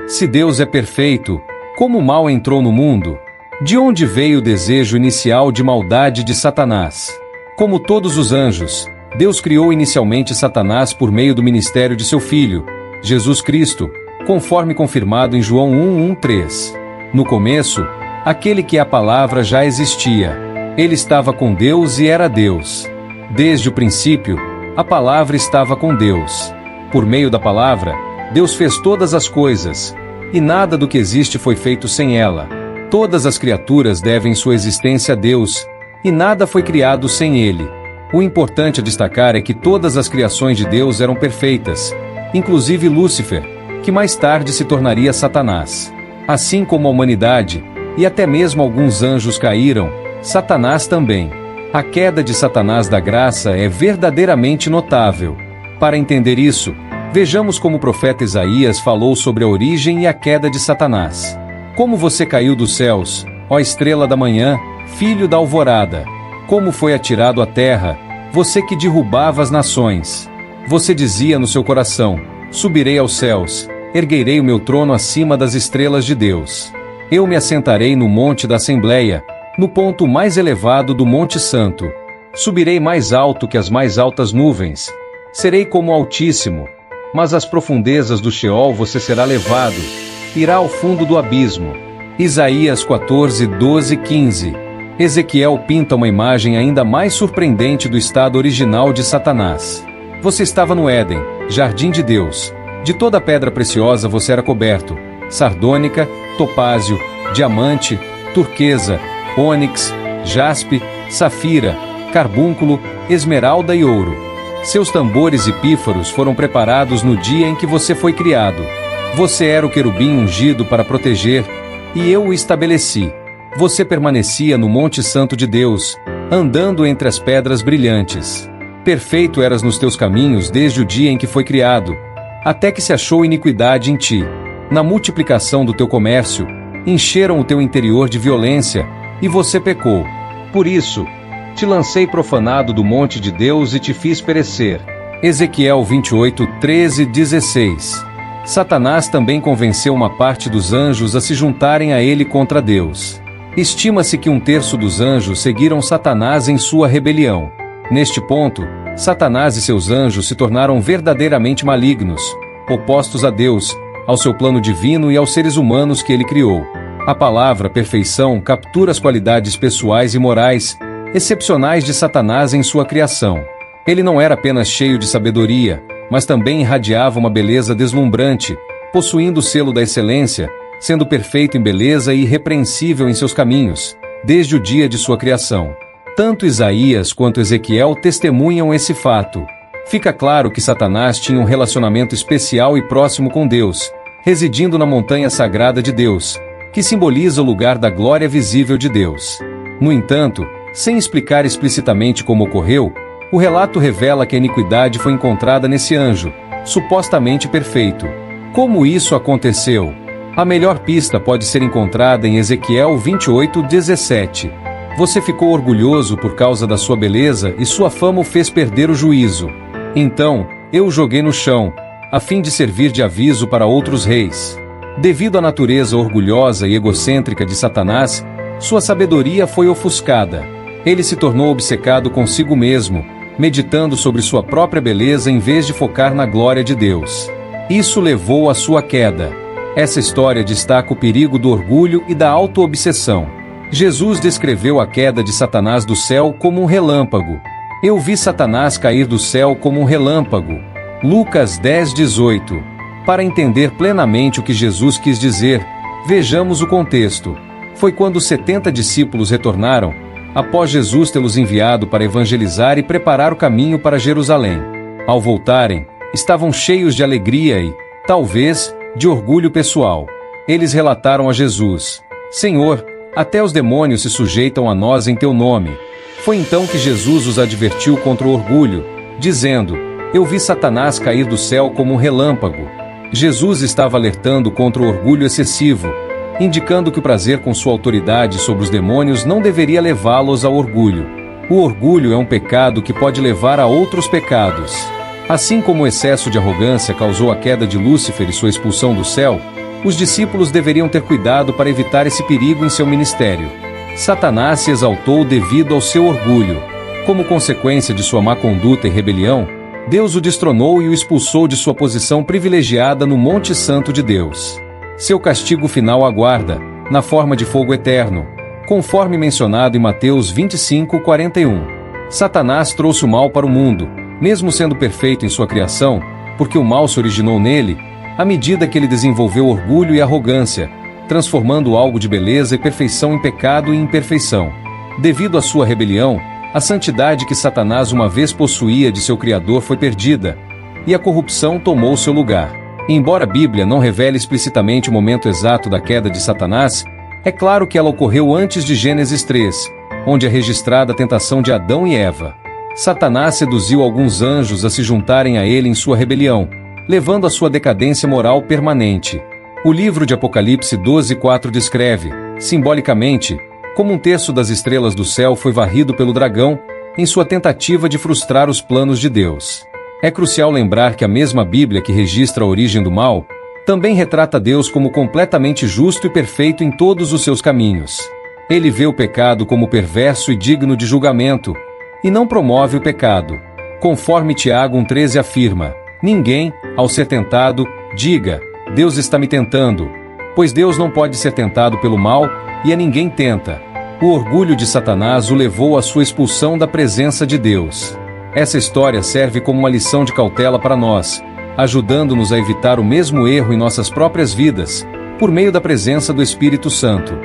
Se Deus é perfeito, como o mal entrou no mundo? De onde veio o desejo inicial de maldade de Satanás? Como todos os anjos, Deus criou inicialmente Satanás por meio do ministério de seu Filho, Jesus Cristo, conforme confirmado em João 1:1-3. No começo, aquele que é a palavra já existia. Ele estava com Deus e era Deus. Desde o princípio, a palavra estava com Deus. Por meio da palavra, Deus fez todas as coisas, e nada do que existe foi feito sem ela. Todas as criaturas devem sua existência a Deus, e nada foi criado sem ele. O importante a destacar é que todas as criações de Deus eram perfeitas, inclusive Lúcifer, que mais tarde se tornaria Satanás. Assim como a humanidade, e até mesmo alguns anjos caíram, Satanás também. A queda de Satanás da graça é verdadeiramente notável. Para entender isso, vejamos como o profeta Isaías falou sobre a origem e a queda de Satanás. Como você caiu dos céus, ó estrela da manhã, filho da alvorada. Como foi atirado à terra, você que derrubava as nações. Você dizia no seu coração: subirei aos céus, erguerei o meu trono acima das estrelas de Deus. Eu me assentarei no monte da Assembleia, no ponto mais elevado do Monte Santo. Subirei mais alto que as mais altas nuvens. Serei como o Altíssimo. Mas às profundezas do Sheol você será levado. Irá ao fundo do abismo. Isaías 14:12-15. Ezequiel pinta uma imagem ainda mais surpreendente do estado original de Satanás. Você estava no Éden, jardim de Deus. De toda pedra preciosa você era coberto: sardônica, topázio, diamante, turquesa, ônix, jaspe, safira, carbúnculo, esmeralda e ouro. Seus tambores e pífaros foram preparados no dia em que você foi criado. Você era o querubim ungido para proteger, e eu o estabeleci. Você permanecia no Monte Santo de Deus, andando entre as pedras brilhantes. Perfeito eras nos teus caminhos desde o dia em que foi criado, até que se achou iniquidade em ti. Na multiplicação do teu comércio, encheram o teu interior de violência, e você pecou. Por isso, te lancei profanado do monte de Deus e te fiz perecer. Ezequiel 28:13-16. Satanás também convenceu uma parte dos anjos a se juntarem a ele contra Deus. Estima-se que 1/3 dos anjos seguiram Satanás em sua rebelião. Neste ponto, Satanás e seus anjos se tornaram verdadeiramente malignos, opostos a Deus, ao seu plano divino e aos seres humanos que ele criou. A palavra perfeição captura as qualidades pessoais e morais excepcionais de Satanás em sua criação. Ele não era apenas cheio de sabedoria, mas também irradiava uma beleza deslumbrante, possuindo o selo da excelência, sendo perfeito em beleza e irrepreensível em seus caminhos, desde o dia de sua criação. Tanto Isaías quanto Ezequiel testemunham esse fato. Fica claro que Satanás tinha um relacionamento especial e próximo com Deus, residindo na montanha sagrada de Deus, que simboliza o lugar da glória visível de Deus. No entanto, sem explicar explicitamente como ocorreu, o relato revela que a iniquidade foi encontrada nesse anjo, supostamente perfeito. Como isso aconteceu? A melhor pista pode ser encontrada em Ezequiel 28:17. Você ficou orgulhoso por causa da sua beleza e sua fama o fez perder o juízo. Então, eu o joguei no chão, a fim de servir de aviso para outros reis. Devido à natureza orgulhosa e egocêntrica de Satanás, sua sabedoria foi ofuscada. Ele se tornou obcecado consigo mesmo, meditando sobre sua própria beleza em vez de focar na glória de Deus. Isso levou à sua queda. Essa história destaca o perigo do orgulho e da auto-obsessão. Jesus descreveu a queda de Satanás do céu como um relâmpago. Eu vi Satanás cair do céu como um relâmpago. Lucas 10:18. Para entender plenamente o que Jesus quis dizer, vejamos o contexto. Foi quando os 70 discípulos retornaram, após Jesus tê-los enviado para evangelizar e preparar o caminho para Jerusalém. Ao voltarem, estavam cheios de alegria e, talvez, de orgulho pessoal. Eles relataram a Jesus: Senhor, até os demônios se sujeitam a nós em teu nome. Foi então que Jesus os advertiu contra o orgulho, dizendo: Eu vi Satanás cair do céu como um relâmpago. Jesus estava alertando contra o orgulho excessivo, indicando que o prazer com sua autoridade sobre os demônios não deveria levá-los ao orgulho. O orgulho é um pecado que pode levar a outros pecados. Assim como o excesso de arrogância causou a queda de Lúcifer e sua expulsão do céu, Os discípulos deveriam ter cuidado para evitar esse perigo em seu ministério. Satanás se exaltou devido ao seu orgulho. Como consequência de sua má conduta e rebelião, Deus o destronou e o expulsou de sua posição privilegiada no Monte Santo de Deus. Seu castigo final aguarda, na forma de fogo eterno, conforme mencionado em Mateus 25:41. Satanás trouxe o mal para o mundo, mesmo sendo perfeito em sua criação, porque o mal se originou nele, à medida que ele desenvolveu orgulho e arrogância, transformando algo de beleza e perfeição em pecado e imperfeição. Devido à sua rebelião, a santidade que Satanás uma vez possuía de seu Criador foi perdida, e a corrupção tomou seu lugar. Embora a Bíblia não revele explicitamente o momento exato da queda de Satanás, é claro que ela ocorreu antes de Gênesis 3, onde é registrada a tentação de Adão e Eva. Satanás seduziu alguns anjos a se juntarem a ele em sua rebelião, levando à sua decadência moral permanente. O livro de Apocalipse 12:4 descreve, simbolicamente, como um terço das estrelas do céu foi varrido pelo dragão, em sua tentativa de frustrar os planos de Deus. É crucial lembrar que a mesma Bíblia que registra a origem do mal, também retrata Deus como completamente justo e perfeito em todos os seus caminhos. Ele vê o pecado como perverso e digno de julgamento, e não promove o pecado. Conforme Tiago 1,13 afirma, ninguém, ao ser tentado, diga, Deus está me tentando, pois Deus não pode ser tentado pelo mal, e a ninguém tenta. O orgulho de Satanás o levou à sua expulsão da presença de Deus. Essa história serve como uma lição de cautela para nós, ajudando-nos a evitar o mesmo erro em nossas próprias vidas, por meio da presença do Espírito Santo.